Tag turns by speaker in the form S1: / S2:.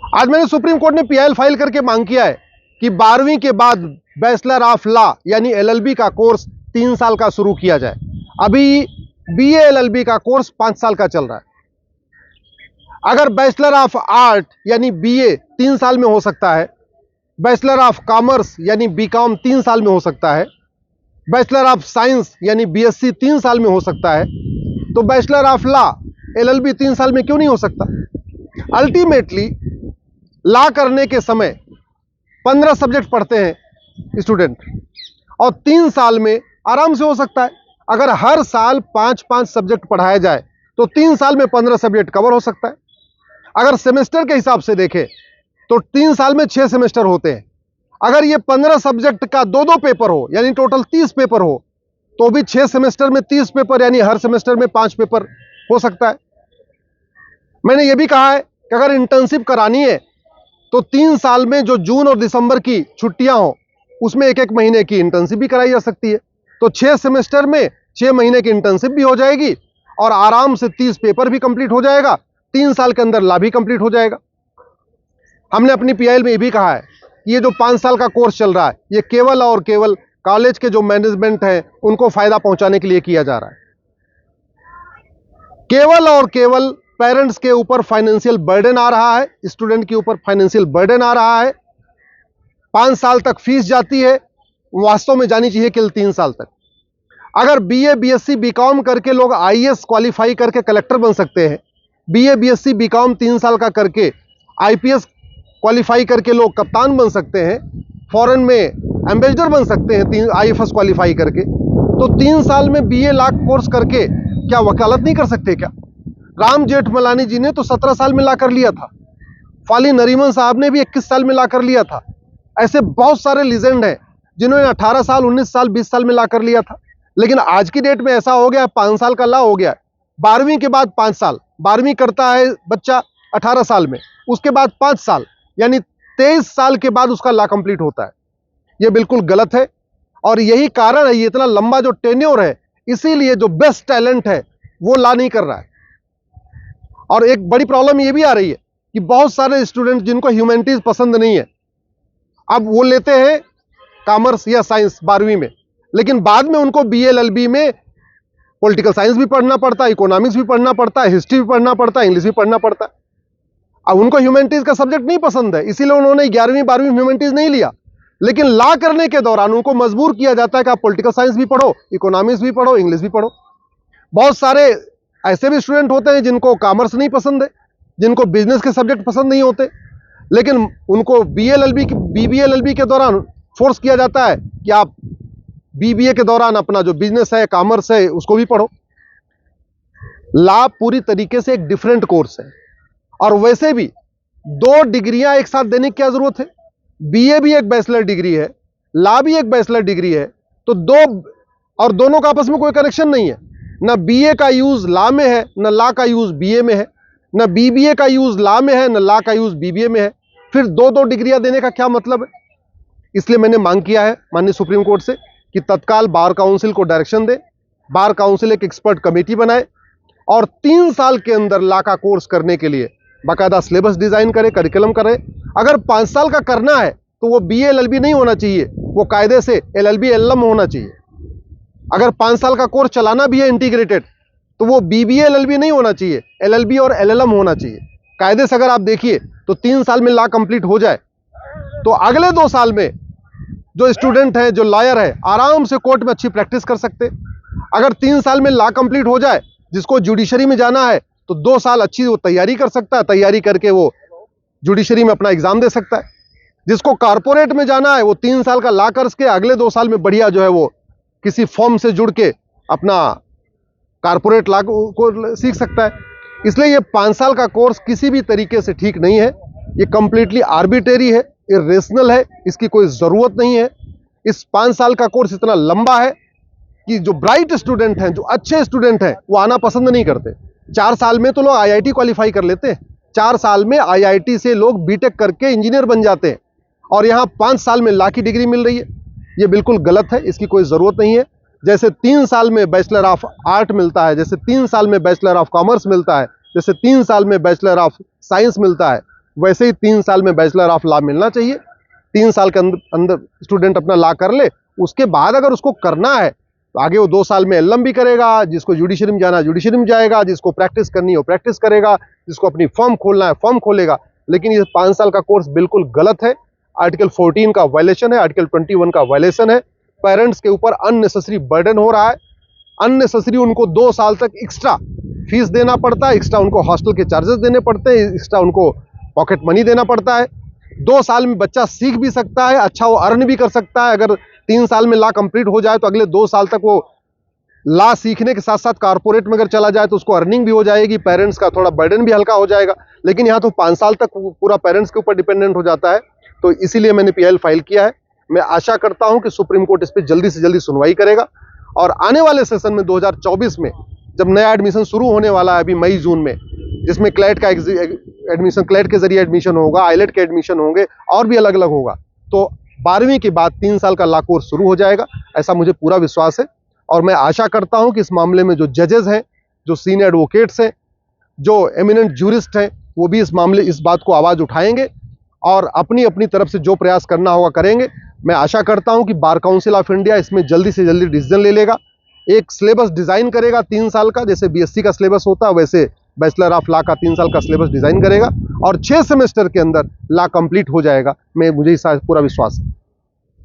S1: आज मैंने supreme court ने पीआईएल फाइल करके मांग किया है कि 12वीं के बाद बैचलर ऑफ लॉ यानी एलएलबी का कोर्स 3 साल का शुरू किया जाए। अभी बीए एलएलबी का कोर्स 5 साल का चल रहा है। अगर बैचलर ऑफ आर्ट यानी बीए 3 साल में हो सकता है, बैचलर ऑफ कॉमर्स यानी बीकॉम 3 साल में हो सकता है, बैचलर ऑफ साइंस यानी बीएससी 3 साल में हो सकता है, तो बैचलर ऑफ लॉ एलएलबी 3 साल में क्यों नहीं हो सकता? अल्टीमेटली लॉ करने के समय 15 सब्जेक्ट पढ़ते हैं स्टूडेंट और 3 साल में आराम से हो सकता है। अगर हर साल 5-5 सब्जेक्ट पढ़ाया जाए तो 3 साल में 15 सब्जेक्ट कवर हो सकता है। अगर सेमेस्टर के हिसाब से देखें तो 3 साल में 6 सेमेस्टर होते हैं। अगर ये 15 सब्जेक्ट का 2-2 पेपर हो यानी टोटल 30 पेपर हो तो भी 6 सेमेस्टर में 30 पेपर यानी हर सेमेस्टर में 5 पेपर हो सकता है। मैंने ये भी कहा है कि अगर इंटर्नशिप करानी है तो 3 साल में जो जून और दिसंबर की छुट्टियां हो उसमें 1-1 महीने की इंटर्नशिप भी कराई जा सकती है। तो 6 सेमेस्टर में 6 महीने की इंटर्नशिप भी हो जाएगी और आराम से 30 पेपर भी कंप्लीट हो जाएगा। 3 साल के अंदर लॉ भी कंप्लीट हो जाएगा। हमने अपनी पीआईएल में ये भी कहा है कि ये जो 5 साल का कोर्स चल रहा है ये केवल और केवल कॉलेज के जो मैनेजमेंट है उनको फायदा पहुंचाने के लिए किया जा रहा है। केवल और केवल पेरेंट्स के ऊपर फाइनेंशियल बर्डन आ रहा है, स्टूडेंट के ऊपर फाइनेंशियल बर्डन आ रहा है। 5 साल तक फीस जाती है, वास्तव में जानी चाहिए केवल 3 साल तक। अगर बीए बीएससी बीकॉम करके लोग आईएएस क्वालिफाई करके कलेक्टर बन सकते हैं, बीए बीएससी बीकॉम 3 साल का करके आईपीएस क्वालिफाई करके लोग कप्तान बन सकते हैं, फॉरेन में एम्बेसडर बन सकते हैं आईएफएस क्वालिफाई करके, तो 3 साल में बीए लॉ कोर्स करके क्या वकालत नहीं कर सकते क्या? राम जेठमलानी जी ने तो 17 साल में ला कर लिया था। फाली नरीमन साहब ने भी 21 साल में ला कर लिया था। ऐसे बहुत सारे लीजेंड हैं जिन्होंने 18 साल 19 साल 20 साल में ला कर लिया था। लेकिन आज की डेट में ऐसा हो गया, 5 साल का लॉ हो गया। 12वीं के बाद 5 साल, 12वीं करता है बच्चा 18 साल में, उसके बाद 5 साल यानी 23 साल के बाद उसका लॉ कंप्लीट होता है। यह बिल्कुल गलत है और यही कारण है, ये इतना लंबा जो टेन्योर है, इसीलिए जो बेस्ट टैलेंट है वो लॉ नहीं कर रहा है। और एक बड़ी प्रॉब्लम ये भी आ रही है कि बहुत सारे स्टूडेंट जिनको ह्यूमैनिटीज पसंद नहीं है, अब वो लेते हैं कॉमर्स या साइंस 12वीं में, लेकिन बाद में उनको बीए एलएलबी में पॉलिटिकल साइंस भी पढ़ना पड़ता है, इकोनॉमिक्स भी पढ़ना पड़ता है, हिस्ट्री भी पढ़ना पड़ता है, इंग्लिश भी पढ़ना पड़ता है। अब उनको ह्यूमैनिटीज का सब्जेक्ट नहीं पसंद है, इसीलिए उन्होंने 11वीं 12वीं ह्यूमैनिटीज नहीं लिया। लेकिन लॉ करने के दौरान उनको मजबूर किया जाता है कि आप पॉलिटिकल साइंस भी पढ़ो, इकोनॉमिक्स भी पढ़ो, इंग्लिश भी पढ़ो। बहुत सारे ऐसे भी स्टूडेंट होते हैं जिनको कॉमर्स नहीं पसंद है, जिनको बिजनेस के सब्जेक्ट पसंद नहीं होते, लेकिन उनको बीबीए एलएलबी के दौरान फोर्स किया जाता है कि आप बीबीए के दौरान अपना जो बिजनेस है, कॉमर्स है, उसको भी पढ़ो। लॉ पूरी तरीके से एक डिफरेंट कोर्स है और वैसे भी 2 डिग्रियां एक साथ देने की क्या जरूरत है? बीए भी एक बैचलर डिग्री है, लॉ भी एक बैचलर डिग्री है, तो दोनों का आपस में कोई कनेक्शन नहीं है। ना बीए का यूज लॉ में है, ना लॉ का यूज बीए में है, ना बीबीए का यूज लॉ में है, ना लॉ का यूज बीबीए में है। फिर 2-2 डिग्रियां देने का क्या मतलब है? इसलिए मैंने मांग किया है माननीय सुप्रीम कोर्ट से कि तत्काल बार काउंसिल को डायरेक्शन दे, बार काउंसिल एक एक्सपर्ट कमेटी बनाए और 3 साल के अंदर लॉ का कोर्स करने के लिए बाकायदा सिलेबस डिजाइन करे, करिकुलम करे। अगर 5 साल का करना है तो वो बीए एलएलबी नहीं होना चाहिए, वो कायदे से एलएलबी एलएलएम होना चाहिए। अगर 5 साल का कोर्स चलाना भी है इंटीग्रेटेड तो वो बीबीए एलएलबी नहीं होना चाहिए, एलएलबी और एलएलएम होना चाहिए। कायदे से अगर आप देखिए तो 3 साल में लॉ कंप्लीट हो जाए तो अगले 2 साल में जो स्टूडेंट है, जो लॉयर है, आराम से कोर्ट में अच्छी प्रैक्टिस कर सकते। अगर 3 साल में लॉ कंप्लीट हो जाए, जिसको जुडिशरी में जाना है तो 2 साल अच्छी वो तैयारी कर सकता है, तैयारी करके वो जुडिशरी में अपना एग्जाम दे सकता है। जिसको कॉर्पोरेट में जाना है वो 3 साल का लॉ करके अगले 2 साल में बढ़िया जो है वो किसी फॉर्म से जुड़ के अपना कॉर्पोरेट लॉ को सीख सकता है। इसलिए ये 5 साल का कोर्स किसी भी तरीके से ठीक नहीं है, ये कंप्लीटली आर्बिट्रेरी है, इरेशनल है, इसकी कोई जरूरत नहीं है। इस 5 साल का कोर्स इतना लंबा है कि जो ब्राइट स्टूडेंट हैं, जो अच्छे स्टूडेंट हैं, वो आना पसंद नहीं करते। 4 साल में तो लोग आईआईटी क्वालिफाई कर लेते हैं, 4 साल में आईआईटी से लोग बीटेक करके इंजीनियर बन जाते हैं और यहाँ 5 साल में लॉ की डिग्री मिल रही है। ये बिल्कुल गलत है, इसकी कोई ज़रूरत नहीं है। जैसे 3 साल में बैचलर ऑफ आर्ट मिलता है, जैसे 3 साल में बैचलर ऑफ कॉमर्स मिलता है, जैसे 3 साल में बैचलर ऑफ साइंस मिलता है, वैसे ही 3 साल में बैचलर ऑफ लॉ मिलना चाहिए। 3 साल के अंदर स्टूडेंट अपना लॉ कर ले, उसके बाद अगर उसको करना है तो आगे वो 2 साल में एलएम भी करेगा, जिसको जुडिशरी में जाना जुडिशरी में जाएगा, जिसको प्रैक्टिस करनी है वो प्रैक्टिस करेगा, जिसको अपनी फर्म खोलना है फर्म खोलेगा। लेकिन ये 5 साल का कोर्स बिल्कुल गलत है। आर्टिकल 14 का वायलेशन है, आर्टिकल 21 का वायलेशन है। पेरेंट्स के ऊपर अननेसेसरी बर्डन हो रहा है। अननेसेसरी उनको 2 साल तक एक्स्ट्रा फीस देना पड़ता है, एक्स्ट्रा उनको हॉस्टल के चार्जेस देने पड़ते हैं, एक्स्ट्रा उनको पॉकेट मनी देना पड़ता है। 2 साल में बच्चा सीख भी सकता है, अच्छा वो अर्न भी कर सकता है। अगर 3 साल में लॉ कंप्लीट हो जाए तो अगले 2 साल तक वो लॉ सीखने के साथ साथ कारपोरेट में अगर चला जाए तो उसको अर्निंग भी हो जाएगी, पेरेंट्स का थोड़ा बर्डन भी हल्का हो जाएगा। लेकिन यहाँ तो 5 साल तक पूरा पेरेंट्स के ऊपर डिपेंडेंट हो जाता है। तो इसीलिए मैंने पीआईएल फाइल किया है। मैं आशा करता हूं कि सुप्रीम कोर्ट इस पर जल्दी से जल्दी सुनवाई करेगा और आने वाले सेशन में 2024 में जब नया एडमिशन शुरू होने वाला है अभी मई जून में, जिसमें क्लैट का एडमिशन, क्लैट के जरिए एडमिशन होगा, आईलेट के एडमिशन होंगे और भी अलग अलग होगा, तो 12वीं के बाद 3 साल का लॉ कोर्स शुरू हो जाएगा, ऐसा मुझे पूरा विश्वास है। और मैं आशा करता हूं कि इस मामले में जो जजेस हैं, जो सीनियर एडवोकेट्स हैं, जो एमिनेंट जूरिस्ट हैं, वो भी इस बात को आवाज उठाएंगे और अपनी अपनी तरफ से जो प्रयास करना होगा करेंगे। मैं आशा करता हूं कि बार काउंसिल ऑफ इंडिया इसमें जल्दी से जल्दी डिसीजन ले लेगा, एक सिलेबस डिजाइन करेगा 3 साल का, जैसे बीएससी का सिलेबस होता है वैसे बैचलर ऑफ लॉ का 3 साल का सिलेबस डिजाइन करेगा और 6 सेमेस्टर के अंदर लॉ कंप्लीट हो जाएगा। मुझे इस पूरा विश्वास है।